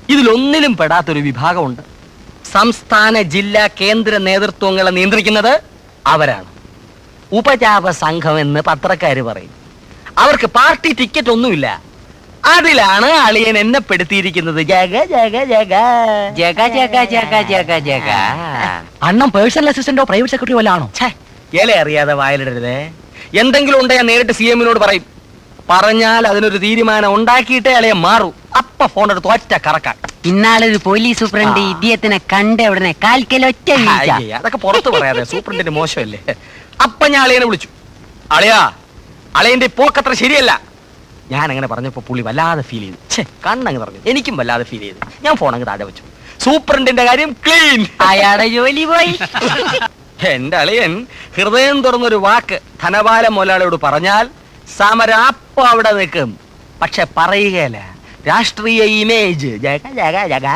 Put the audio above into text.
ഇതിലൊന്നിലും പെടാത്തൊരു വിഭാഗമുണ്ട്. സംസ്ഥാന ജില്ലാ കേന്ദ്ര നേതൃത്വങ്ങളെ നിയന്ത്രിക്കുന്നത് അവരാണ്. ഉപജാപ സംഘം എന്ന് പത്രക്കാര് പറയും. അവർക്ക് പാർട്ടി ടിക്കറ്റ് ഒന്നുമില്ല. അതിലാണ് അളിയൻ എന്നെ പെടുത്തിയിരിക്കുന്നത്. ജഗ ജഗ ജഗ ജഗ ജഗ ജഗ ജഗ ജഗ. അണ്ണം പേഴ്സണൽ അസിസ്റ്റന്റോ പ്രൈവറ്റ് സെക്രട്ടറിയോ വല്ലാണോ? ഇല അറിയാതെ വായിലിടരുതേ. എന്തെങ്കിലും ഉണ്ടെങ്കിൽ ഞാൻ നേരിട്ട് CM-നോട് പറയും. പറഞ്ഞാൽ അതിനൊരു തീരുമാനം ഉണ്ടാക്കിയിട്ടേ അളിയെ മാറൂ. അപ്പ ഫോൺ എടുത്ത് ഒറ്റ കറക്കാൻ. ഇന്നാളൊരു പോലീസ് സൂപ്രണ്ട് ഇദ്ദേഹത്തിനെ കണ്ട ഉടനെ കാൽക്കലൊറ്റ വീഴ്ച. അതൊക്കെ പുറത്ത് പറയാതെ, സൂപ്രണ്ടിന്റെ മോശമല്ലേ. അപ്പൊ ഞാൻ അളിയനെ വിളിച്ചു. അളിയാ, അളിയന്റെ പോക്കത്ര ശരിയല്ല. ഞാൻ അങ്ങനെ പറഞ്ഞപ്പോ പുള്ളി വല്ലാതെ ഫീൽ ചെയ്തു. കണ്ണങ്ങ് പറഞ്ഞു. എനിക്കും വല്ലാതെ ഫീൽ ചെയ്തു. ഞാൻ ഫോൺ അങ്ങ് താഴെ വെച്ചു. സൂപ്രണ്ടിന്റെ കാര്യം ക്ലീൻ. അയാളുടെ ജോലി പോയി. എന്റെ അളിയൻ ഹൃദയം തുറന്നൊരു വാക്ക് ധനപാല മുതലാളിയോട് പറഞ്ഞാൽ സമരം അപ്പൊ അവിടെ നിൽക്കും. പക്ഷെ പറയുകയല്ല. രാഷ്ട്രീയ ഇമേജ് ജഗ ജഗ ജഗ.